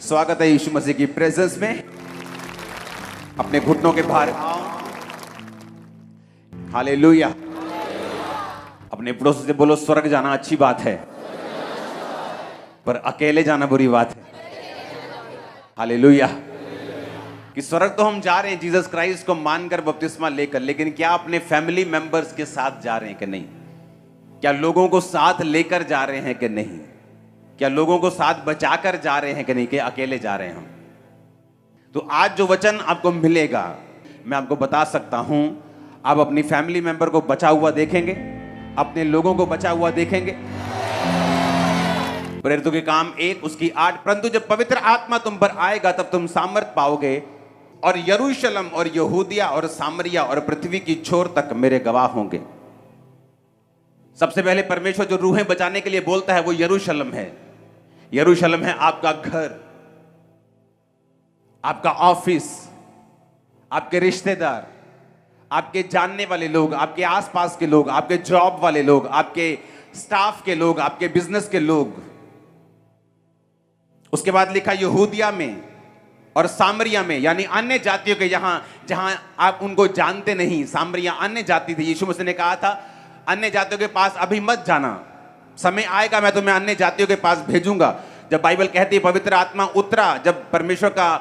स्वागत है यीशु मसीह की प्रेजेंस में। अपने घुटनों के भार आओ। हालेलुया। अपने पड़ोसी से बोलो, स्वर्ग जाना अच्छी बात है, पर अकेले जाना बुरी बात है। हालेलुया। कि स्वर्ग तो हम जा रहे हैं जीसस क्राइस्ट को मानकर, बपतिस्मा लेकर, लेकिन क्या अपने फैमिली मेंबर्स के साथ जा रहे हैं कि नहीं? क्या लोगों को साथ लेकर जा रहे हैं कि नहीं? क्या लोगों को साथ बचाकर जा रहे हैं कि नहीं, कि अकेले जा रहे हैं हम? तो आज जो वचन आपको मिलेगा, मैं आपको बता सकता हूं, आप अपनी फैमिली मेंबर को बचा हुआ देखेंगे, अपने लोगों को बचा हुआ देखेंगे। प्रेरितों के काम 1 उसकी 8, परंतु जब पवित्र आत्मा तुम पर आएगा तब तुम सामर्थ पाओगे और यरूशलेम और यहूदिया और सामरिया और पृथ्वी की छोर तक मेरे गवाह होंगे। सबसे पहले परमेश्वर जो रूहें बचाने के लिए बोलता है वो यरूशलेम है। यरूशलेम है आपका घर, आपका ऑफिस, आपके रिश्तेदार, आपके जानने वाले लोग, आपके आसपास के लोग, आपके जॉब वाले लोग, आपके स्टाफ के लोग, आपके बिजनेस के लोग। उसके बाद लिखा यहूदिया में और सामरिया में, यानी अन्य जातियों के, जहां आप उनको जानते नहीं। सामरिया अन्य जाति थी। यीशु मसीह ने कहा था अन्य जातियों के पास अभी मत जाना, समय आएगा मैं तुम्हें अन्य जातियों के पास भेजूंगा। जब बाइबल कहती है पवित्र आत्मा उतरा, जब परमेश्वर का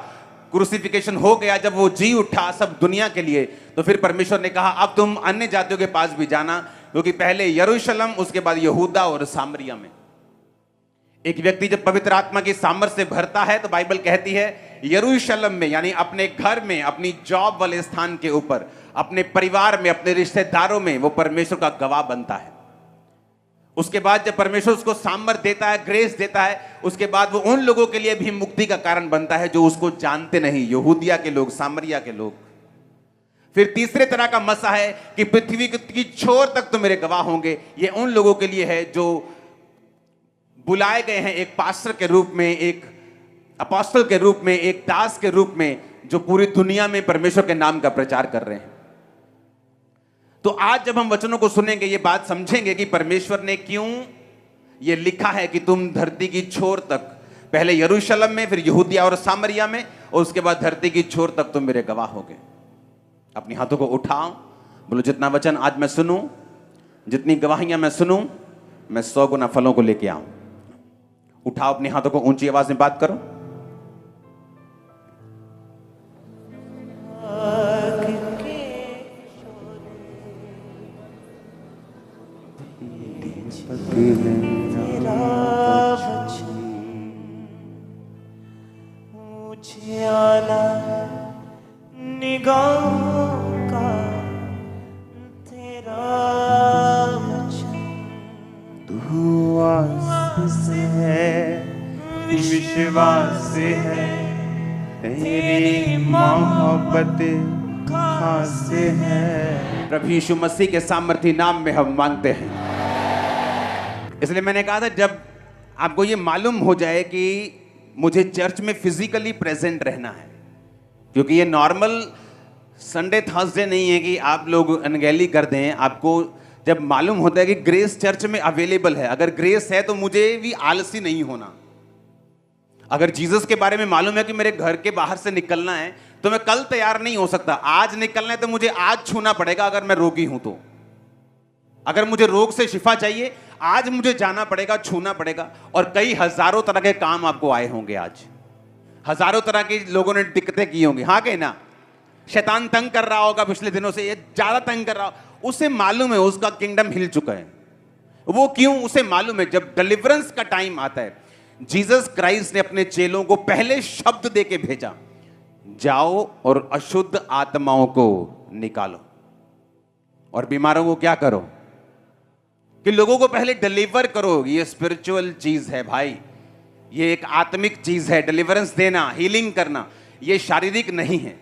क्रूसिफिकेशन हो गया, जब वो जी उठा सब दुनिया के लिए, तो फिर परमेश्वर ने कहा अब तुम अन्य जातियों के पास भी जाना, क्योंकि पहले यरूशलेम, उसके बाद यहूदा और सामरिया में। एक व्यक्ति जब पवित्र आत्मा की सामर्थ से भरता है तो बाइबल कहती है यरूशलेम में, यानी अपने घर में, अपनी जॉब वाले स्थान के ऊपर, अपने परिवार में, अपने रिश्तेदारों में वो परमेश्वर का गवाह बनता है। उसके बाद जब परमेश्वर उसको सामर्थ देता है, ग्रेस देता है, उसके बाद वो उन लोगों के लिए भी मुक्ति का कारण बनता है जो उसको जानते नहीं, यहूदिया के लोग, सामरिया के लोग। फिर तीसरे तरह का मसा है कि पृथ्वी की छोर तक तो मेरे गवाह होंगे। ये उन लोगों के लिए है जो बुलाए गए हैं एक पास्टर के रूप में, एक अपोस्टल के रूप में, एक दास के रूप में, जो पूरी दुनिया में परमेश्वर के नाम का प्रचार कर रहे हैं। तो आज जब हम वचनों को सुनेंगे, ये बात समझेंगे कि परमेश्वर ने क्यों ये लिखा है कि तुम धरती की छोर तक, पहले यरूशलेम में, फिर यहूदिया और सामरिया में, और उसके बाद धरती की छोर तक तुम मेरे गवाह होगे। अपने हाथों को उठाओ, बोलो जितना वचन आज मैं सुनूं, जितनी गवाहियां मैं सुनूं, मैं 100 गुना फलों को लेके आऊं। उठाओ अपने हाथों को, ऊंची आवाज में बात करो। निगाहों का तेरा वचन, तू आस है, विश्वास है, तेरी मोहब्बत खास है। प्रभु यीशु मसीह के सामर्थी नाम में हम मांगते हैं। इसलिए मैंने कहा था जब आपको ये मालूम हो जाए कि मुझे चर्च में फिजिकली प्रेजेंट रहना है, क्योंकि ये नॉर्मल संडे थर्सडे नहीं है कि आप लोग अनगैली कर दें। आपको जब मालूम होता है कि ग्रेस चर्च में अवेलेबल है, अगर ग्रेस है तो मुझे भी आलसी नहीं होना। अगर जीसस के बारे में मालूम है कि मेरे घर के बाहर से निकलना है, तो मैं कल तैयार नहीं हो सकता। आज निकलना है तो मुझे आज छूना पड़ेगा, अगर मैं रोगी हूं तो। अगर मुझे रोग से शिफा चाहिए, आज मुझे जाना पड़ेगा, छूना पड़ेगा। और कई हजारों तरह के काम आपको आए होंगे आज, हजारों तरह के लोगों ने दिक्कतें की होंगी। हाँ कहीं ना, शैतान तंग कर रहा होगा पिछले दिनों से, ये ज्यादा तंग कर रहा हो, उसे मालूम है उसका किंगडम हिल चुका है। वो क्यों? उसे मालूम है जब डिलीवरेंस का टाइम आता है, जीसस क्राइस्ट ने अपने चेलों को पहले शब्द दे के भेजा, जाओ और अशुद्ध आत्माओं को निकालो और बीमारों को क्या करो, कि लोगों को पहले डिलीवर करो। ये स्पिरिचुअल चीज है भाई, ये एक आत्मिक चीज है। डिलीवरेंस देना, हीलिंग करना, ये शारीरिक नहीं है।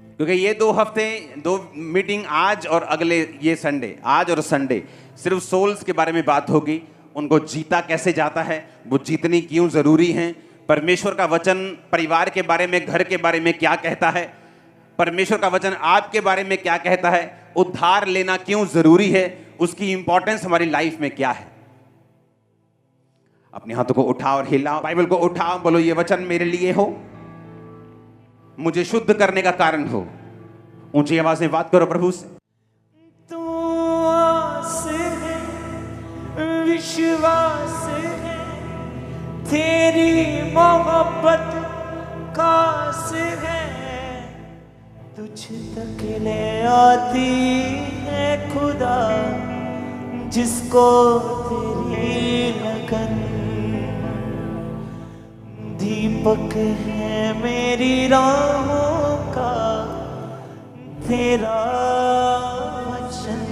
क्योंकि ये 2 हफ्ते, 2 मीटिंग, आज और अगले ये संडे, आज और संडे, सिर्फ सोल्स के बारे में बात होगी। उनको जीता कैसे जाता है, वो जीतनी क्यों जरूरी है, परमेश्वर का वचन परिवार के बारे में, घर के बारे में क्या कहता है, परमेश्वर का वचन आपके बारे में क्या कहता है, उद्धार लेना क्यों जरूरी है, उसकी इंपॉर्टेंस हमारी लाइफ में क्या है। अपने हाथों को उठाओ और हिलाओ, बाइबल को उठाओ, बोलो ये वचन मेरे लिए हो, मुझे शुद्ध करने का कारण हो। ऊंची आवाज में बात करो प्रभु से। तू आस है, विश्वास है, तेरी मोहब्बत खास है, तुझ तक ले आती है खुदा, जिसको तेरी लगन। दीपक है मेरी राहों का तेरा वचन,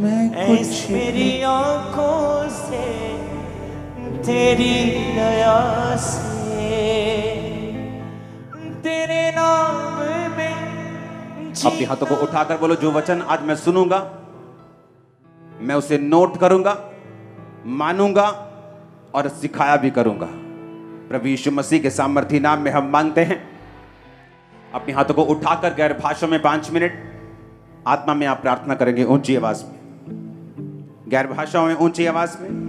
मैं ऐस कुछ मेरी आंखों से तेरी दया से, तेरे नाम में अपने हाथों को उठाकर बोलो जो वचन आज मैं सुनूंगा मैं उसे नोट करूंगा, मानूंगा और सिखाया भी करूंगा। प्रभु यीशु मसीह के सामर्थी नाम में हम मांगते हैं। अपने हाथों को उठाकर गैर भाषाओं में 5 मिनट आत्मा में आप प्रार्थना करेंगे, ऊंची आवाज में, गैर भाषाओं में ऊंची आवाज में।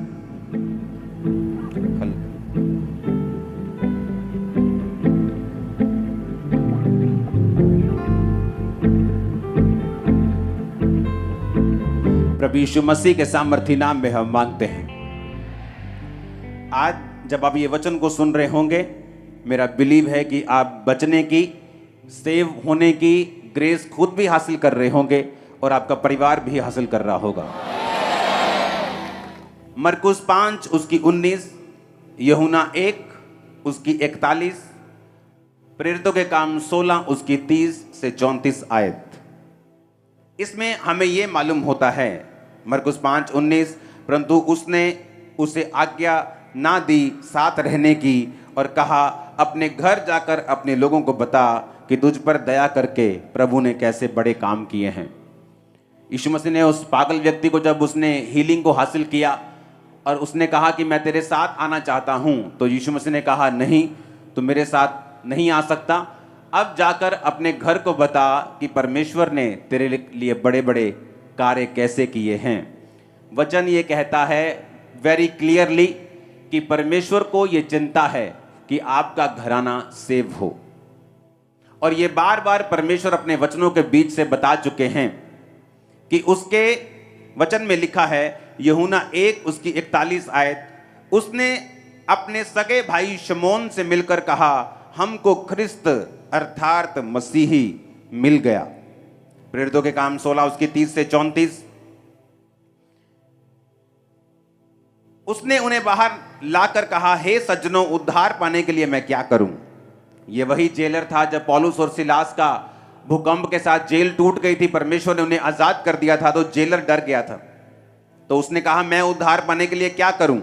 प्रभु यीशु मसीह के सामर्थी नाम में हम मांगते हैं। आज जब आप ये वचन को सुन रहे होंगे, मेरा बिलीव है कि आप बचने की, सेव होने की ग्रेस खुद भी हासिल कर रहे होंगे और आपका परिवार भी हासिल कर रहा होगा। मरकुस 5 उसकी 19, यूहन्ना 1 उसकी 41, प्रेरितों के काम 16 उसकी 30 से 34 आयत। इसमें हमें यह मालूम होता है, मरकुस 5:19, परंतु उसने उसे आज्ञा ना दी साथ रहने की और कहा अपने घर जाकर अपने लोगों को बता कि तुझ पर दया करके प्रभु ने कैसे बड़े काम किए हैं। यीशु मसीह ने उस पागल व्यक्ति को जब उसने हीलिंग को हासिल किया और उसने कहा कि मैं तेरे साथ आना चाहता हूं, तो यीशु मसीह ने कहा नहीं, तू मेरे साथ नहीं आ सकता, अब जाकर अपने घर को बता कि परमेश्वर ने तेरे लिए बड़े बड़े कार्य कैसे किए हैं। वचन ये कहता है वेरी क्लियरली कि परमेश्वर को ये चिंता है कि आपका घराना सेव हो, और ये बार बार परमेश्वर अपने वचनों के बीच से बता चुके हैं कि उसके वचन में लिखा है, यूहन्ना 1 उसकी 41 आयत, उसने अपने सगे भाई शमौन से मिलकर कहा हमको ख्रिस्त अर्थात मसीही मिल गया। प्रेरितों के काम 16 उसकी 30 से 34, उसने उन्हें बाहर लाकर कहा हे सज्जनों, उद्धार पाने के लिए मैं क्या करूं। ये वही जेलर था जब पौलुस और सिलास का भूकंप के साथ जेल टूट गई थी, परमेश्वर ने उन्हें आजाद कर दिया था, तो जेलर डर गया था। तो उसने कहा मैं उद्धार पाने के लिए क्या करूं।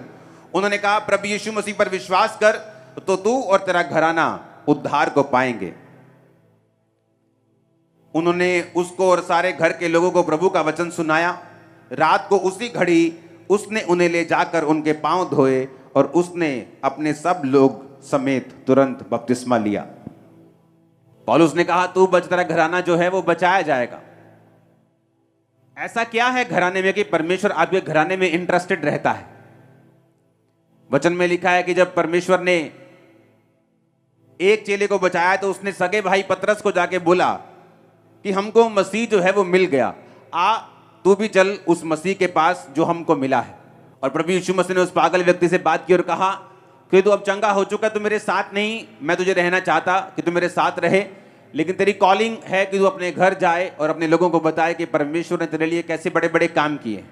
उन्होंने कहा प्रभु यीशु मसीह पर विश्वास कर तो तू और तेरा घराना उद्धार को पाएंगे। उन्होंने उसको और सारे घर के लोगों को प्रभु का वचन सुनाया। रात को उसी घड़ी उसने उन्हें ले जाकर उनके पांव धोए और उसने अपने सब लोग समेत तुरंत बपतिस्मा लिया। पौलुस ने कहा तू बच, तेरा घराना जो है वो बचाया जाएगा। ऐसा क्या है घराने में कि परमेश्वर आपके घराने में इंटरेस्टेड रहता है। वचन में लिखा है कि जब परमेश्वर ने एक चेले को बचाया तो उसने सगे भाई पतरस को जाके बोला कि हमको मसीह जो है वो मिल गया, आ तू भी चल उस मसीह के पास जो हमको मिला है। और प्रभु यीशु मसीह ने उस पागल व्यक्ति से बात की और कहा कि तू अब चंगा हो चुका, तू मेरे साथ नहीं, मैं तुझे रहना चाहता कि तू मेरे साथ रहे, लेकिन तेरी कॉलिंग है कि तू अपने घर जाए और अपने लोगों को बताए कि परमेश्वर ने तेरे लिए कैसे बड़े बड़े काम किए।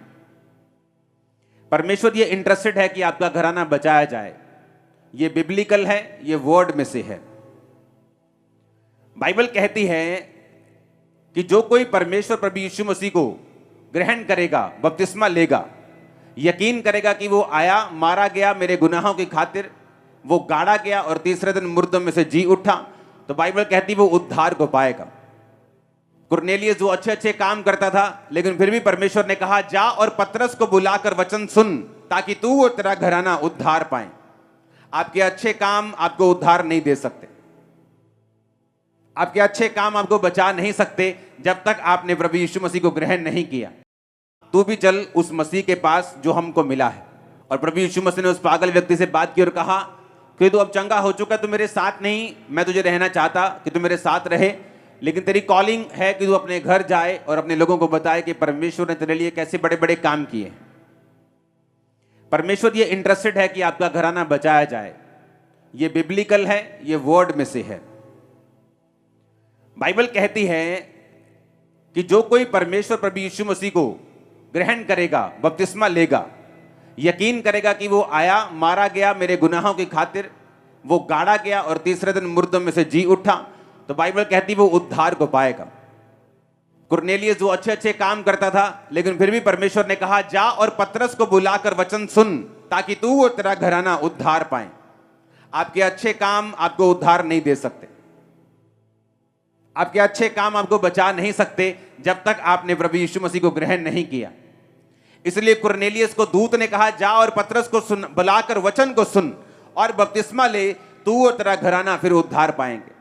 परमेश्वर ये इंटरेस्टेड है कि आपका घराना बचाया जाए। ये बिब्लिकल है, ये वर्ड में से है। बाइबल कहती है कि जो कोई परमेश्वर प्रभु यीशु मसीह को ग्रहण करेगा, बपतिस्मा लेगा, यकीन करेगा कि वो आया, मारा गया मेरे गुनाहों की खातिर, वो गाड़ा गया और तीसरे दिन मुर्दों में से जी उठा, तो बाइबल कहती वो उद्धार को पाएगा। कुरनेलियस जो अच्छे अच्छे काम करता था, लेकिन फिर भी परमेश्वर ने कहा जा और पतरस को बुलाकर वचन सुन ताकि तू और तेरा घराना उद्धार पाए। आपके अच्छे काम आपको उद्धार नहीं दे सकते, आपके अच्छे काम आपको बचा नहीं सकते जब तक आपने प्रभु यीशु मसीह को ग्रहण नहीं किया। तू भी चल उस मसीह के पास जो हमको मिला है। और प्रभु यीशु मसीह ने उस पागल व्यक्ति से बात की और कहा कि तू अब चंगा हो चुका, तू मेरे साथ नहीं, मैं तुझे रहना चाहता कि तू मेरे साथ रहे, लेकिन तेरी कॉलिंग है कि तू अपने घर जाए और अपने लोगों को बताए कि परमेश्वर ने तेरे लिए कैसे बड़े बड़े काम किए। परमेश्वर ये इंटरेस्टेड है कि आपका घराना बचाया जाए। ये बिब्लिकल है, ये वर्ड में से है। बाइबल कहती है कि जो कोई परमेश्वर प्रभु यीशु मसीह को ग्रहण करेगा, बपतिस्मा लेगा, यकीन करेगा कि वो आया, मारा गया मेरे गुनाहों की खातिर, वो गाड़ा गया और तीसरे दिन मुर्दों में से जी उठा, तो बाइबल कहती वो उद्धार को पाएगा। कुरनेलियस जो अच्छे अच्छे काम करता था, लेकिन फिर भी परमेश्वर ने कहा जा और पतरस को बुलाकर वचन सुन ताकि तू और तेरा घराना उद्धार पाए। आपके अच्छे काम आपको उद्धार नहीं दे सकते, आपके अच्छे काम आपको बचा नहीं सकते जब तक आपने प्रभु यीशु मसीह को ग्रहण नहीं किया। इसलिए कुरनेलियस को दूत ने कहा जा और पतरस को सुन, बुलाकर वचन को सुन और बपतिस्मा ले, तू और तेरा घराना फिर उद्धार पाएंगे।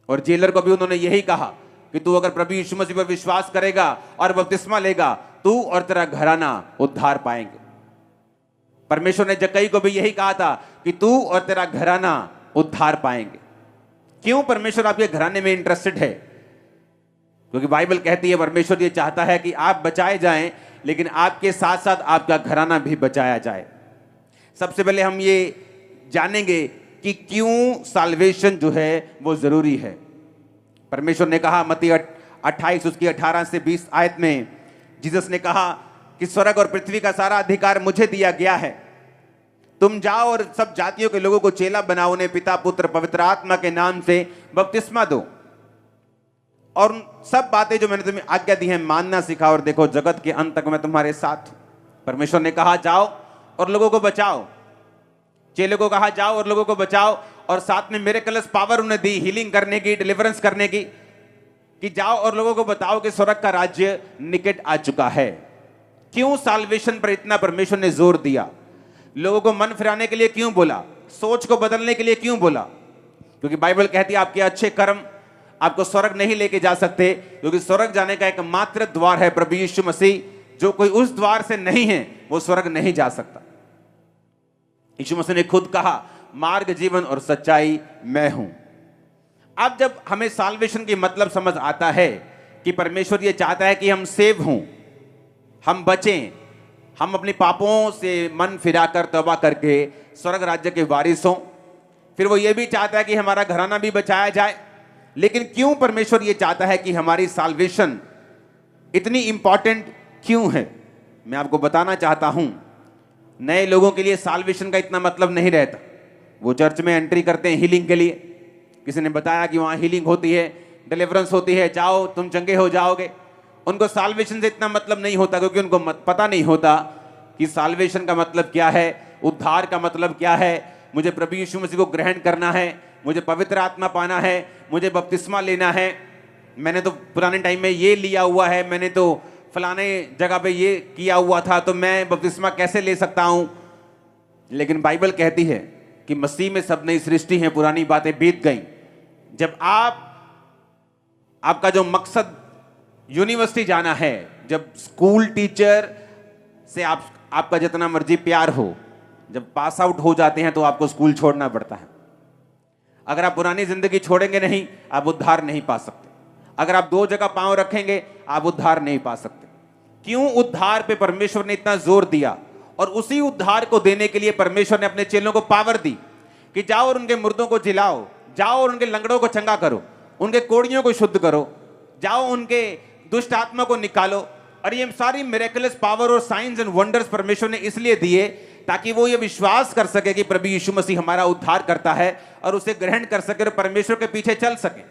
और जेलर को भी उन्होंने यही कहा कि तू अगर प्रभु यीशु मसीह पर विश्वास करेगा और बपतिस्मा लेगा, तू और तेरा घराना उद्धार पाएंगे। परमेश्वर ने जक्कई को भी यही कहा था कि तू और तेरा घराना उद्धार पाएंगे। क्यों परमेश्वर आपके घराने में इंटरेस्टेड है? क्योंकि बाइबल कहती है परमेश्वर ये चाहता है कि आप बचाए जाएं, लेकिन आपके साथ साथ आपका घराना भी बचाया जाए। सबसे पहले हम ये जानेंगे कि क्यों साल्वेशन जो है वो जरूरी है। परमेश्वर ने कहा मत्ती 28 उसकी 18 से 20 आयत में जीसस ने कहा कि स्वर्ग और पृथ्वी का सारा अधिकार मुझे दिया गया है, तुम जाओ और सब जातियों के लोगों को चेला बनाओ, उन्हें पिता पुत्र पवित्र आत्मा के नाम से बपतिस्मा दो और सब बातें जो मैंने तुम्हें आज्ञा दी है मानना सिखाओ, और देखो जगत के अंत तक मैं तुम्हारे साथ हूं। परमेश्वर ने कहा जाओ और लोगों को बचाओ, चेले को कहा जाओ और लोगों को बचाओ, और साथ में मिरेकल्स पावर उन्हें दी हीलिंग करने की, डिलीवरेंस करने की, कि जाओ और लोगों को बताओ कि स्वर्ग का राज्य निकट आ चुका है। क्यों साल्वेशन पर इतना परमेश्वर ने जोर दिया? लोगों को मन फिराने के लिए क्यों बोला? सोच को बदलने के लिए क्यों बोला? क्योंकि बाइबल कहती है आपके अच्छे कर्म आपको स्वर्ग नहीं लेके जा सकते, क्योंकि स्वर्ग जाने का एक मात्र द्वार है प्रभु यीशु मसीह। जो कोई उस द्वार से नहीं है वो स्वर्ग नहीं जा सकता। यीशु मसीह ने खुद कहा मार्ग जीवन और सच्चाई मैं हूं। अब जब हमें साल्वेशन की मतलब समझ आता है कि परमेश्वर ये चाहता है कि हम सेव हों, हम बचें, हम अपने पापों से मन फिराकर तौबा करके स्वर्ग राज्य के वारिस हों, फिर वो ये भी चाहता है कि हमारा घराना भी बचाया जाए। लेकिन क्यों परमेश्वर ये चाहता है कि हमारी साल्वेशन इतनी इंपॉर्टेंट क्यों है? मैं आपको बताना चाहता हूं। नए लोगों के लिए साल्वेशन का इतना मतलब नहीं रहता। वो चर्च में एंट्री करते हैं हीलिंग के लिए, किसी ने बताया कि वहाँ हीलिंग होती है, डिलीवरेंस होती है, जाओ तुम चंगे हो जाओगे। उनको साल्वेशन से इतना मतलब नहीं होता, क्योंकि उनको पता नहीं होता कि साल्वेशन का मतलब क्या है, उद्धार का मतलब क्या है। मुझे प्रभु यीशु मसीह को ग्रहण करना है, मुझे पवित्र आत्मा पाना है, मुझे बपतिस्मा लेना है। मैंने तो पुराने टाइम में ये लिया हुआ है, मैंने तो फलाने जगह पे ये किया हुआ था, तो मैं बपतिस्मा कैसे ले सकता हूं? लेकिन बाइबल कहती है कि मसीह में सब नई सृष्टि है, पुरानी बातें बीत गई। जब आपका जो मकसद यूनिवर्सिटी जाना है, जब स्कूल टीचर से आपका जितना मर्जी प्यार हो, जब पास आउट हो जाते हैं तो आपको स्कूल छोड़ना पड़ता है। अगर आप पुरानी जिंदगी छोड़ेंगे नहीं, आप उद्धार नहीं पा सकते। अगर आप दो जगह पांव रखेंगे, आप उद्धार नहीं पा सकते। क्यों उद्धार पे परमेश्वर ने इतना जोर दिया? और उसी उद्धार को देने के लिए परमेश्वर ने अपने चेलों को पावर दी कि जाओ और उनके मुर्दों को जिलाओ, जाओ और उनके लंगड़ों को चंगा करो, उनके कोड़ियों को शुद्ध करो, जाओ उनके दुष्ट आत्मा को निकालो। और ये सारी मिरेकलस पावर और साइंस एंड वंडर्स परमेश्वर ने इसलिए दिए ताकि वो ये विश्वास कर सके कि प्रभु यीशु मसीह हमारा उद्धार करता है और उसे ग्रहण कर सके और परमेश्वर के पीछे चल सके।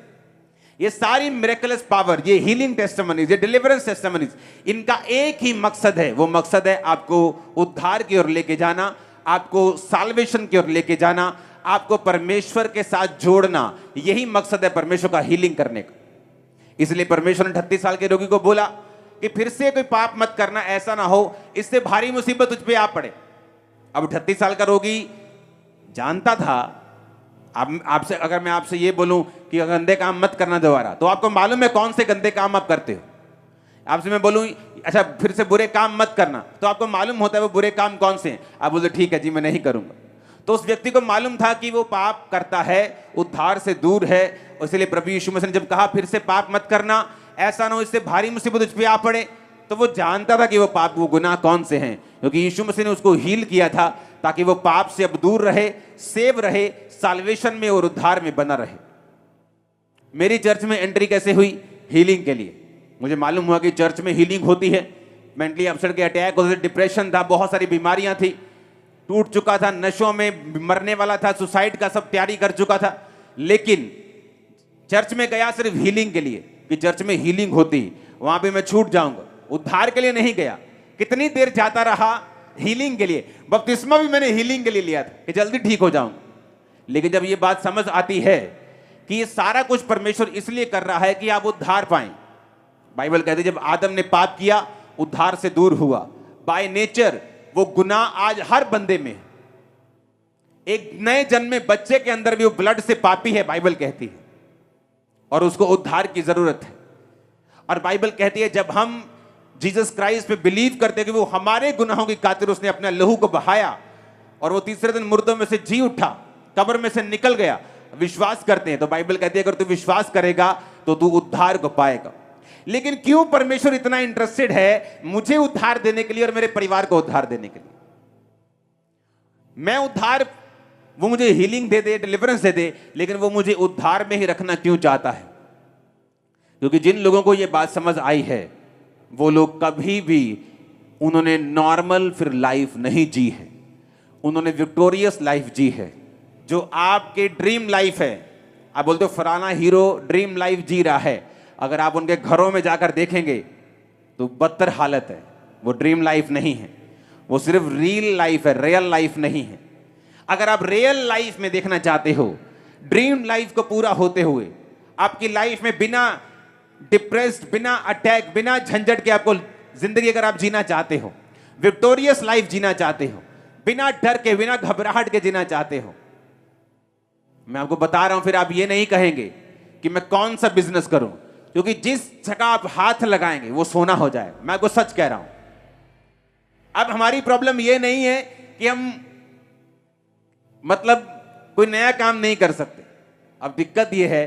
ये सारी मिरेकलस पावर, ये हीलिंग टेस्टिमनीज, ये डिलीवरेंस टेस्टिमनीज, इनका एक ही मकसद है। वो मकसद है आपको उद्धार की ओर लेके जाना, आपको साल्वेशन की ओर लेके जाना, आपको परमेश्वर के साथ जोड़ना। यही मकसद है परमेश्वर का हीलिंग करने का। इसलिए परमेश्वर ने 38 साल के रोगी को बोला कि फिर से कोई पाप मत करना, ऐसा ना हो इससे भारी मुसीबत तुझ पे आ पड़े। अब 38 साल का रोगी जानता था। आपसे अगर मैं आपसे ये बोलूं कि गंदे काम मत करना दोबारा, तो आपको मालूम है कौन से गंदे काम आप करते हो। आपसे मैं बोलूं अच्छा फिर से बुरे काम मत करना, तो आपको मालूम होता है वो बुरे काम कौन से हैं। आप बोलते ठीक है जी मैं नहीं करूंगा। तो उस व्यक्ति को मालूम था कि वो पाप करता है, उद्धार से दूर है, इसलिए प्रभु यीशु मसीह ने जब कहा फिर से पाप मत करना, ऐसा ना हो इससे भारी मुसीबत उस पर आ पड़े, तो वो जानता था कि वो पाप वो गुनाह कौन से हैं, क्योंकि यीशु मसीह ने उसको हील किया था ताकि वो पाप से अब दूर रहे, सेव रहे, साल्वेशन में और उद्धार में बना रहे। मेरी चर्च में एंट्री कैसे हुई? हीलिंग के लिए। मुझे मालूम हुआ कि चर्च में हीलिंग होती है, मेंटली अपसेट के अटैक होते थे, डिप्रेशन था, बहुत सारी बीमारियां थी, टूट चुका था, नशों में मरने वाला था, सुसाइड का सब तैयारी कर चुका था। लेकिन चर्च में गया सिर्फ हीलिंग के लिए कि चर्च में हीलिंग होती, वहां भी मैं छूट जाऊंगा। उद्धार के लिए नहीं गया। कितनी देर जाता रहा? हीलिंग के लिए। बपतिस्मा भी मैंने हीलिंग के लिए लिया था कि जल्दी ठीक हो जाऊंगा। लेकिन जब ये बात समझ आती है कि ये सारा कुछ परमेश्वर इसलिए कर रहा है कि आप उद्धार पाएं। बाइबल कहती है जब आदम ने पाप किया उद्धार से दूर हुआ। बाय नेचर वो गुनाह आज हर बंदे में है। एक नए जन्मे बच्चे के अंदर भी वो ब्लड से पापी है, बाइबल कहती है, और उसको उद्धार की जरूरत है। और बाइबल कहती है जब हम जीसस क्राइस्ट पे बिलीव करते हैं कि वो हमारे गुनाहों की खातिर उसने अपने लहू को बहाया और वो तीसरे दिन मुर्दों में से जी उठा, कब्र में से निकल गया, विश्वास करते हैं, तो बाइबल कहती है अगर तू विश्वास करेगा तो तू उद्धार को पाएगा। लेकिन क्यों परमेश्वर इतना इंटरेस्टेड है मुझे उद्धार देने के लिए और मेरे परिवार को उद्धार देने के लिए? मैं उद्धार, वो मुझे हीलिंग दे दे, डिलीवरेंस दे दे, लेकिन वो मुझे उद्धार में ही रखना क्यों चाहता है? क्योंकि जिन लोगों को यह बात समझ आई है वो लोग कभी भी उन्होंने नॉर्मल फिर लाइफ नहीं जी है, उन्होंने विक्टोरियस लाइफ जी है। जो आपके ड्रीम लाइफ है, आप बोलते हो फलाना हीरो ड्रीम लाइफ जी रहा है, अगर आप उनके घरों में जाकर देखेंगे तो बदतर हालत है। वो ड्रीम लाइफ नहीं है, वो सिर्फ रियल लाइफ है, रियल लाइफ नहीं है। अगर आप रियल लाइफ में देखना चाहते हो, ड्रीम लाइफ को पूरा होते हुए आपकी लाइफ में बिना डिप्रेस्ड, बिना अटैक, बिना झंझट के आपको जिंदगी अगर आप जीना चाहते हो, विक्टोरियस लाइफ जीना चाहते हो, बिना डर के, बिना घबराहट के जीना चाहते हो, मैं आपको बता रहा हूं, फिर आप ये नहीं कहेंगे कि मैं कौन सा बिजनेस करूं, क्योंकि जिस जगह आप हाथ लगाएंगे वो सोना हो जाए। मैं आपको सच कह रहा हूं। अब हमारी प्रॉब्लम ये नहीं है कि हम मतलब कोई नया काम नहीं कर सकते। अब दिक्कत यह है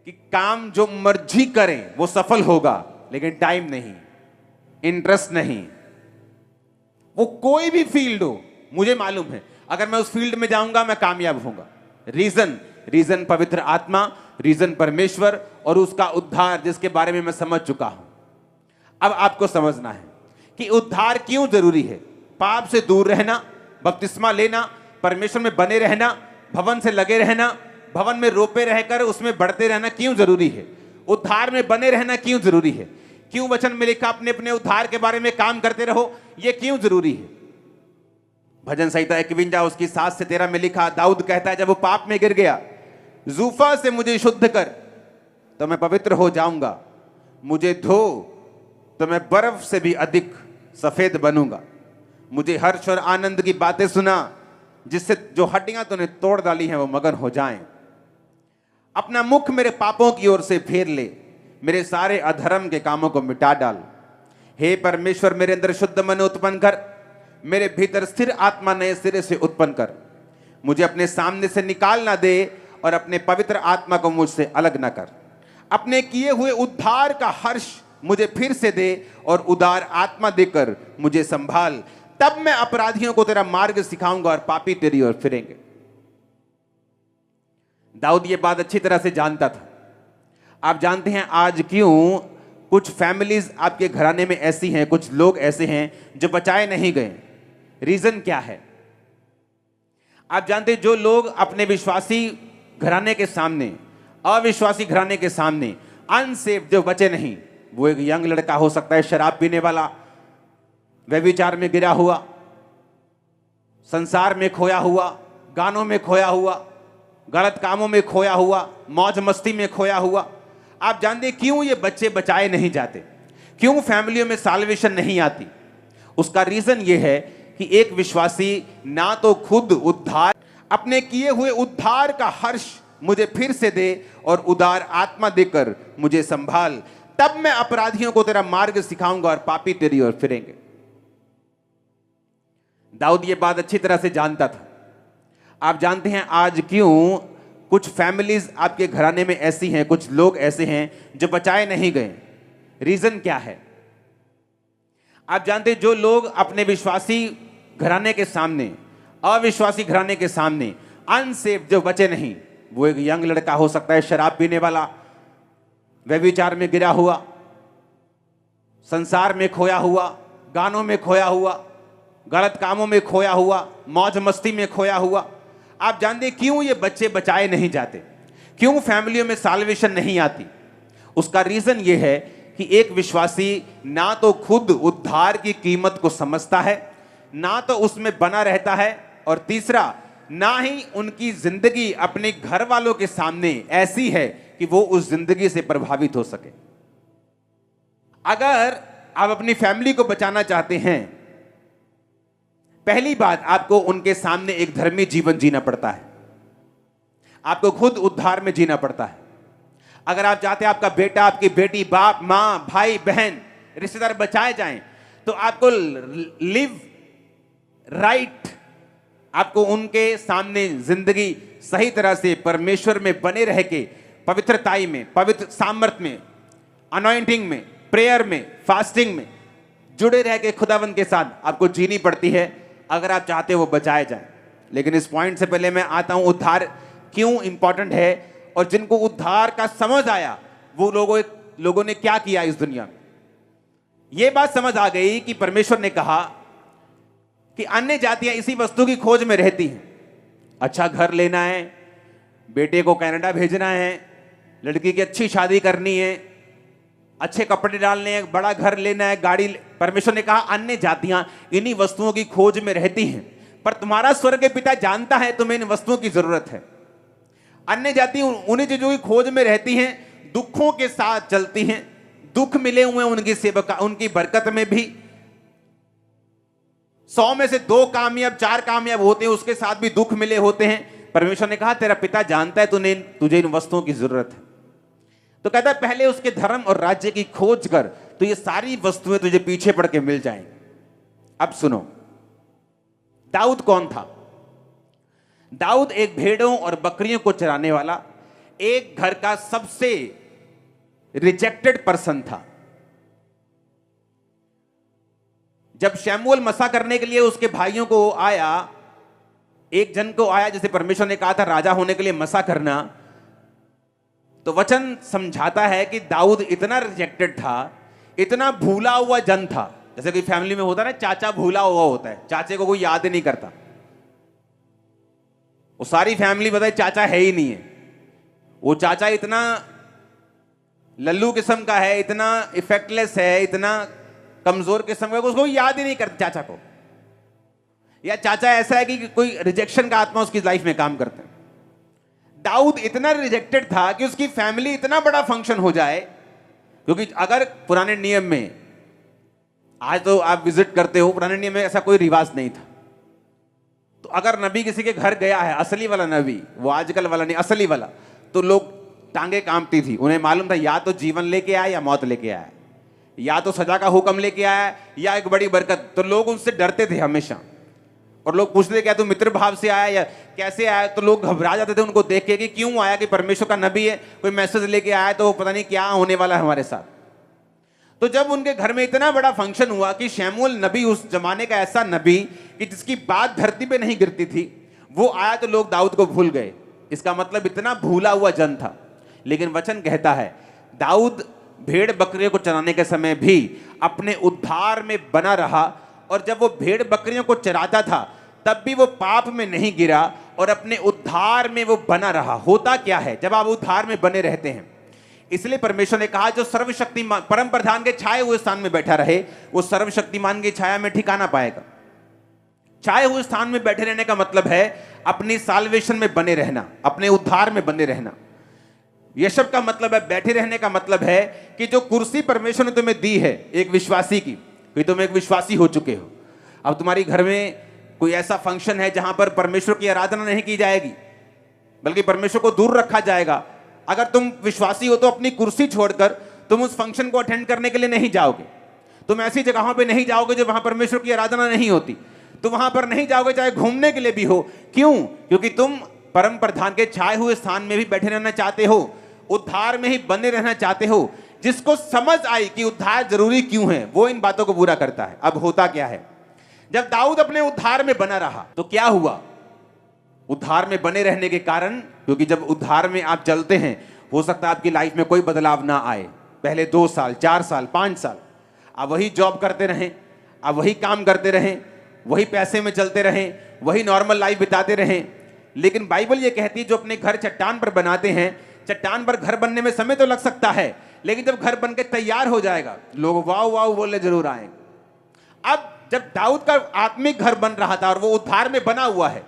कि काम जो मर्जी करें वो सफल होगा, लेकिन टाइम नहीं, इंटरेस्ट नहीं। वो कोई भी फील्ड हो, मुझे मालूम है अगर मैं उस फील्ड में जाऊंगा मैं कामयाब होऊंगा। रीजन पवित्र आत्मा, रीजन परमेश्वर और उसका उद्धार जिसके बारे में मैं समझ चुका हूं। अब आपको समझना है कि उद्धार क्यों जरूरी है। पाप से दूर रहना, बपतिस्मा लेना, परमेश्वर में बने रहना, भवन से लगे रहना, भवन में रोपे रहकर उसमें बढ़ते रहना क्यों जरूरी है? उद्धार में बने रहना क्यों जरूरी है? क्यों वचन में लिखा अपने अपने उद्धार के बारे में काम करते रहो, यह क्यों जरूरी है? भजन संहिता 51 उसकी 7 से 13 में लिखा, दाऊद कहता है जब वो पाप में गिर गया, जूफा से मुझे शुद्ध कर तो मैं पवित्र हो जाऊंगा, मुझे धो तो मैं बर्फ से भी अधिक सफेद बनूंगा। मुझे हर्ष और आनंद की बातें सुना, जिससे जो हड्डियां तूने तोड़ डाली हैं वो मगन हो जाएं। अपना मुख मेरे पापों की ओर से फेर ले, मेरे सारे अधर्म के कामों को मिटा डाल। हे परमेश्वर, मेरे अंदर शुद्ध मन उत्पन्न कर, मेरे भीतर स्थिर आत्मा नए सिरे से उत्पन्न कर। मुझे अपने सामने से निकाल ना दे और अपने पवित्र आत्मा को मुझसे अलग ना कर। अपने किए हुए उद्धार का हर्ष मुझे फिर से दे और उदार आत्मा देकर मुझे संभाल। तब मैं अपराधियों को तेरा मार्ग सिखाऊंगा और पापी तेरी ओर फिरेंगे। दाऊद ये बात अच्छी तरह से जानता था। आप जानते हैं आज क्यों कुछ फैमिलीज आपके घराने में ऐसी हैं, कुछ लोग ऐसे हैं जो बचाए नहीं गए? रीजन क्या है? आप जानते हैं जो लोग अपने विश्वासी घराने के सामने, अविश्वासी घराने के सामने, अनसेफ जो बचे नहीं, वो एक यंग लड़का हो सकता है शराब पीने वाला, व्यभिचार में गिरा हुआ, संसार में खोया हुआ, गानों में खोया हुआ, गलत कामों में खोया हुआ, मौज मस्ती में खोया हुआ। आप जानते हैं क्यों ये बच्चे बचाए नहीं जाते? क्यों फैमिलियों में साल्वेशन नहीं आती? उसका रीजन ये है कि एक विश्वासी ना तो खुद उद्धार, अपने किए हुए उद्धार का हर्ष मुझे फिर से दे और उदार आत्मा देकर मुझे संभाल। तब मैं अपराधियों को तेरा मार्ग सिखाऊंगा और पापी तेरी ओर फिरेंगे। दाऊद ये बात अच्छी तरह से जानता था। आप जानते हैं आज क्यों कुछ फैमिलीज आपके घराने में ऐसी हैं, कुछ लोग ऐसे हैं जो बचाए नहीं गए? रीजन क्या है? आप जानते हैं जो लोग अपने विश्वासी घराने के सामने, अविश्वासी घराने के सामने अनसेफ जो बचे नहीं, वो एक यंग लड़का हो सकता है, शराब पीने वाला, व्यभिचार में गिरा हुआ, संसार में खोया हुआ, गानों में खोया हुआ, गलत कामों में खोया हुआ, मौज मस्ती में खोया हुआ। आप जानते हैं क्यों ये बच्चे बचाए नहीं जाते? क्यों फैमिलियों में साल्वेशन नहीं आती? उसका रीजन ये है कि एक विश्वासी ना तो खुद उद्धार की कीमत को समझता है, ना तो उसमें बना रहता है, और तीसरा ना ही उनकी जिंदगी अपने घर वालों के सामने ऐसी है कि वो उस जिंदगी से प्रभावित हो सके। अगर आप अपनी फैमिली को बचाना चाहते हैं, पहली बात आपको उनके सामने एक धर्मी जीवन जीना पड़ता है। आपको खुद उद्धार में जीना पड़ता है। अगर आप चाहते हैं आपका बेटा, आपकी बेटी, बाप, मां, भाई, बहन, रिश्तेदार बचाए जाएं, तो आपको लिव राइट, आपको उनके सामने जिंदगी सही तरह से परमेश्वर में बने रह के, पवित्रताई में, पवित्र सामर्थ में, अनॉइंटिंग में, प्रेयर में, फास्टिंग में जुड़े रह के खुदावंद के साथ आपको जीनी पड़ती है अगर आप चाहते हो वो बचाए जाए। लेकिन इस पॉइंट से पहले मैं आता हूं उद्धार क्यों इंपॉर्टेंट है, और जिनको उद्धार का समझ आया वो लोगों ने क्या किया इस दुनिया में। यह बात समझ आ गई कि परमेश्वर ने कहा कि अन्य जातियां इसी वस्तु की खोज में रहती हैं। अच्छा घर लेना है, बेटे को कनाडा भेजना है, लड़की की अच्छी शादी करनी है, अच्छे कपड़े डालने हैं, बड़ा घर लेना है, गाड़ी। परमेश्वर ने कहा अन्य जातियां इन्हीं वस्तुओं की खोज में रहती हैं, पर तुम्हारा स्वर्ग पिता जानता है तुम्हें इन वस्तुओं की जरूरत है। अन्य जाति उन्हीं चीजों की खोज में रहती हैं, दुखों के साथ चलती हैं, दुख मिले हुए उनकी सेवका, उनकी बरकत में भी 100 में से 2 कामयाब, 4 कामयाब होते हैं, उसके साथ भी दुख मिले होते हैं। परमेश्वर ने कहा तेरा पिता जानता है तुझे इन वस्तुओं की जरूरत है। तो कहता है पहले उसके धर्म और राज्य की खोज कर, तो ये सारी वस्तुएं तुझे पीछे पड़ के मिल जाएंगी। अब सुनो, दाऊद कौन था? दाऊद एक भेड़ों और बकरियों को चराने वाला, एक घर का सबसे रिजेक्टेड पर्सन था। जब शमूएल मसा करने के लिए उसके भाइयों को आया, एक जन को आया जैसे परमेश्वर ने कहा था राजा होने के लिए मसा करना, तो वचन समझाता है कि दाऊद इतना रिजेक्टेड था, इतना भूला हुआ जन था। जैसे कि फैमिली में होता है ना, चाचा भूला हुआ होता है, चाचे को कोई याद ही नहीं करता। वो सारी फैमिली बताए चाचा है ही नहीं है। वो चाचा इतना लल्लू किस्म का है, इतना इफेक्टलेस है, इतना कमजोर किस्म का, उसको याद ही नहीं करता चाचा को। या चाचा ऐसा है कि कोई रिजेक्शन का आत्मा उसकी लाइफ में काम करता है। दाऊद इतना रिजेक्टेड था कि उसकी फैमिली इतना बड़ा फंक्शन हो जाए, क्योंकि अगर पुराने नियम में, आज तो आप विजिट करते हो, पुराने नियम में ऐसा कोई रिवाज नहीं था। तो अगर नबी किसी के घर गया है, असली वाला नबी, वो आजकल वाला नहीं, असली वाला, तो लोग टांगे कांपती थी। उन्हें मालूम था या तो जीवन लेके आया या मौत लेके आया, या तो सजा का हुक्म लेके आया या एक बड़ी बरकत। तो लोग उनसे डरते थे हमेशा, और लोग पूछते थे क्या तू मित्र भाव से आया या कैसे आया। तो लोग घबरा जाते थे उनको देख के कि क्यों आया, कि परमेश्वर का नबी है, कोई मैसेज लेके आया तो पता नहीं क्या होने वाला है हमारे साथ। तो जब उनके घर में इतना बड़ा फंक्शन हुआ कि शमूएल नबी, उस जमाने का ऐसा नबी कि जिसकी बात धरती पे नहीं गिरती थी, वो आया, तो लोग दाऊद को भूल गए। इसका मतलब इतना भूला हुआ जन था। लेकिन वचन कहता है दाऊद भेड़ बकरियों को चराने के समय भी अपने उद्धार में बना रहा, और जब वो भेड़ बकरियों को चराता था तब भी वो पाप में नहीं गिरा और अपने उद्धार में वो बना रहा। होता क्या है जब आप उद्धार में बने रहते हैं? इसलिए परमेश्वर ने कहा जो सर्वशक्तिमान परम प्रधान के छाए हुए स्थान में बैठा रहे, वो सर्वशक्तिमान की छाया में ठिकाना पाएगा। छाए हुए स्थान में बैठे रहने का मतलब है अपनी साल्वेशन में बने रहना, अपने उद्धार में बने रहना। यशब का मतलब है बैठे रहने का मतलब है कि जो कुर्सी परमेश्वर ने तुम्हें दी है एक विश्वासी की, कि तुम एक विश्वासी हो चुके हो, अब तुम्हारी घर में कोई ऐसा फंक्शन है जहां पर परमेश्वर की आराधना नहीं की जाएगी, बल्कि परमेश्वर को दूर रखा जाएगा। अगर तुम विश्वासी हो तो अपनी कुर्सी छोड़कर तुम उस फंक्शन को अटेंड करने के लिए नहीं जाओगे, तुम ऐसी जगहों पे नहीं जाओगे जो वहां परमेश्वर की आराधना नहीं होती, तुम वहां पर नहीं जाओगे चाहे घूमने के लिए भी हो। क्यों? क्योंकि तुम परम प्रधान के छाए हुए स्थान में भी बैठे रहना चाहते हो, उद्धार में ही बने रहना चाहते हो। जिसको समझ आई कि उद्धार जरूरी क्यों है, वो इन बातों को पूरा करता है। अब होता क्या है, जब दाऊद अपने उद्धार में बना रहा तो क्या हुआ? उद्धार में बने रहने के कारण, क्योंकि जब उद्धार में आप चलते हैं, हो सकता है आपकी लाइफ में कोई बदलाव ना आए, पहले 2 साल 4 साल 5 साल आप वही जॉब करते रहें, आप वही काम करते रहें, वही पैसे में चलते रहें, वही नॉर्मल लाइफ बिताते रहें। लेकिन बाइबल ये कहती है जो अपने घर चट्टान पर बनाते हैं, चट्टान पर घर बनने में समय तो लग सकता है, लेकिन जब घर बनके तैयार हो जाएगा लोग वाह वाह बोलने जरूर आएंगे। अब जब दाऊद का आत्मिक घर बन रहा था और वो उद्धार में बना हुआ है,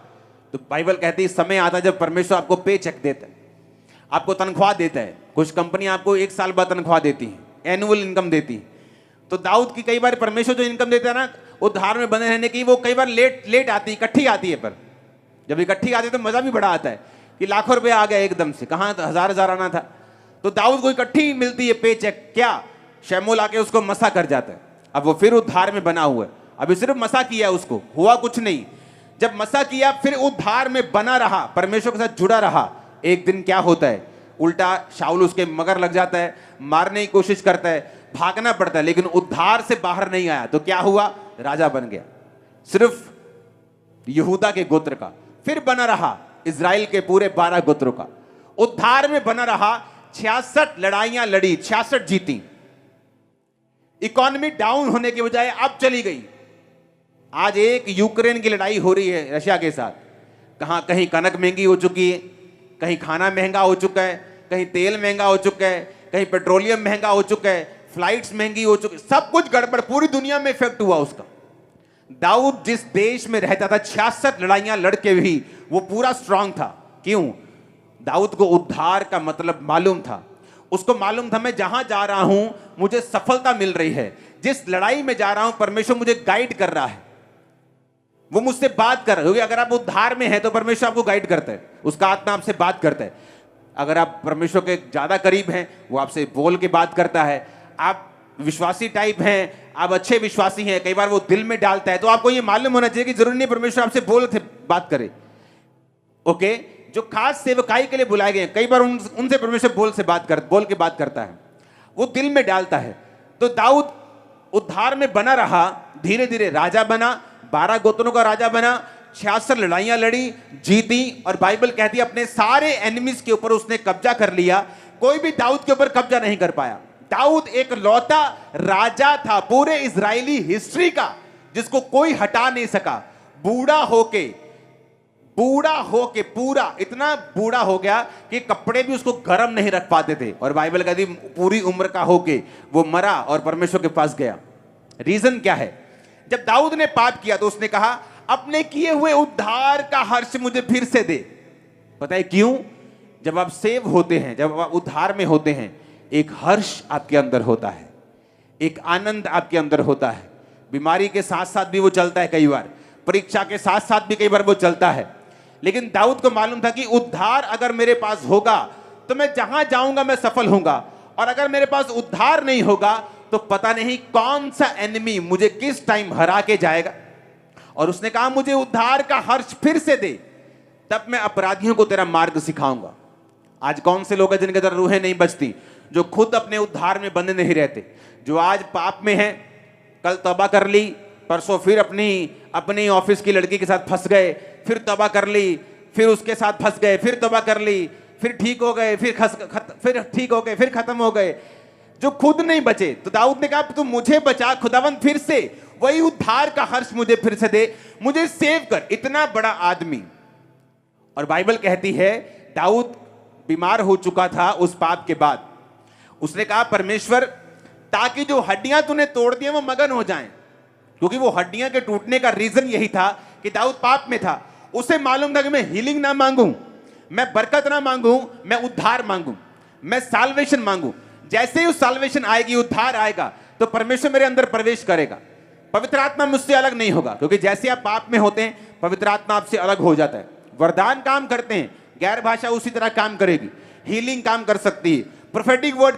तो बाइबल कहती है समय आता जब परमेश्वर आपको पे चेक देता है, आपको तनख्वाह देता है। कुछ कंपनियां आपको 1 साल बाद तनख्वाह देती हैं, एनुअल इनकम देती है। तो दाऊद की कई बार परमेश्वर जो इनकम देता है ना उद्धार में बने रहने की, वो कई बार लेट आती है, इकट्ठी आती है। पर जब इकट्ठी आती है तो मजा भी बड़ा आता है कि लाखों रुपए आ गया एकदम से, कहाँ हजार आना था। तो दाऊद को इकट्ठी मिलती है पे चेक। क्या? शमूएल आके उसको मसा कर जाता है। अब वो फिर उद्धार में बना हुआ है, अभी सिर्फ मसा किया उसको, हुआ कुछ नहीं। जब मसा किया फिर उद्धार में बना रहा, परमेश्वर के साथ जुड़ा रहा। एक दिन क्या होता है, उल्टा शाऊल उसके मगर लग जाता है, मारने की कोशिश करता है, भागना पड़ता है, लेकिन उद्धार से बाहर नहीं आया। तो क्या हुआ? राजा बन गया, सिर्फ यहूदा के गोत्र का। फिर बना रहा इजराइल के पूरे 12 गोत्रों का। उद्धार में बना रहा, 66 लड़ाइयां लड़ी, 66 जीती। इकोनॉमी डाउन होने के बजाय अब चली गई। आज एक यूक्रेन की लड़ाई हो रही है रशिया के साथ। कहीं कनक महंगी हो चुकी है, कहीं खाना महंगा हो चुका है, कहीं तेल महंगा हो चुका है, कहीं पेट्रोलियम महंगा हो चुका है, फ्लाइट्स महंगी हो चुकी, सब कुछ गड़बड़, पूरी दुनिया में इफेक्ट हुआ उसका। दाऊद जिस देश में रहता था 66 लड़ाइयां लड़के भी वो पूरा स्ट्रांग था। क्यों? दाऊद को उद्धार का मतलब मालूम था। उसको मालूम था मैं जहां जा रहा हूं मुझे सफलता मिल रही है, जिस लड़ाई में जा रहा हूं परमेश्वर मुझे गाइड कर रहा है, वो मुझसे बात कर रहा है। क्योंकि अगर आप उद्धार में हैं तो परमेश्वर आपको गाइड करता है, उसका आत्मा आपसे बात करता है। अगर आप परमेश्वर के ज्यादा करीब हैं वो आपसे बोल के बात करता है। आप विश्वासी टाइप हैं, आप अच्छे विश्वासी हैं, कई बार वो दिल में डालता है। तो आपको ये मालूम होना चाहिए कि जरूरी नहीं परमेश्वर आपसे बोल के बात करे। ओके, जो खास सेवकाई के लिए बुलाए गए कई बार उनसे परमेश्वर बोल के बात करता है, वो दिल में डालता है। तो दाऊद उद्धार में बना रहा, धीरे धीरे राजा बना, 12 गोत्रों का राजा बना, 66 लड़ाइयां लड़ी, जीती। और बाइबल कहती है अपने सारे एनिमीज के ऊपर उसने कब्जा कर लिया, कोई भी दाऊद के ऊपर कब्जा नहीं कर पाया। दाऊद एक लौता राजा था पूरे इजरायली हिस्ट्री का जिसको कोई हटा नहीं सका। बूढ़ा होके पूरा इतना बूढ़ा हो गया कि कपड़े भी उसको गर्म नहीं रख पाते थे। और बाइबल कहती पूरी उम्र का होके वो मरा और परमेश्वर के पास गया। रीजन क्या है? जब दाऊद ने पाप किया तो उसने कहा अपने किए हुए उद्धार का हर्ष मुझे फिर से दे। पता है क्यों? जब आप सेव होते हैं, जब आप उद्धार में होते हैं, एक हर्ष आपके अंदर होता है, एक आनंद आपके अंदर होता है। बीमारी के साथ साथ भी वो चलता है, कई बार परीक्षा के साथ साथ भी कई बार वो चलता है। लेकिन दाऊद को मालूम था कि उद्धार अगर मेरे पास होगा तो मैं जहां जाऊंगा मैं सफल होऊंगा, और अगर मेरे पास उद्धार नहीं होगा तो पता नहीं कौन सा एनिमी मुझे किस टाइम हरा के जाएगा। और उसने कहा मुझे उद्धार का हर्ष फिर से दे, तब मैं अपराधियों को तेरा मार्ग सिखाऊंगा। आज कौन से लोग हैं जिनके अंदर रूहें नहीं बचती, जो खुद अपने उद्धार में बंधे नहीं रहते, जो आज पाप में हैं, कल तौबा कर ली, परसों फिर अपनी ऑफिस की लड़की के साथ फंस गए, फिर तौबा कर ली, फिर उसके साथ फंस गए, फिर तौबा कर ली, फिर ठीक हो गए, फिर ठीक हो गए, फिर खत्म हो गए, जो खुद नहीं बचे। तो दाऊद ने कहा तू मुझे बचा खुदावंद, फिर से वही उद्धार का हर्ष मुझे फिर से दे, मुझे सेव कर। इतना बड़ा आदमी। और बाइबल कहती है दाऊद बीमार हो चुका था उस पाप के बाद। उसने कहा परमेश्वर ताकि जो हड्डियां तूने तोड़ दी वो मगन हो जाएं, क्योंकि वो हड्डियां के टूटने का रीजन यही था कि दाऊद पाप में था। उसे मालूम था कि मैं हीलिंग ना मांगूं, मैं बरकत ना मांगूं, मैं उद्धार मांगूं, मैं साल्वेशन मांगूं। जैसे ही उस साल्वेशन आएगी, उद्धार आएगा, तो परमेश्वर मेरे अंदर प्रवेश करेगा। पवित्र आत्मा मुझसे अलग नहीं होगा, क्योंकि जैसे आप पाप में होते हैं पवित्र आत्मा आपसे अलग हो जाता है। वरदान काम करते हैं, गैर भाषा उसी तरह काम करेगी, हीलिंग काम कर सकती है, प्रोफेटिक वर्ड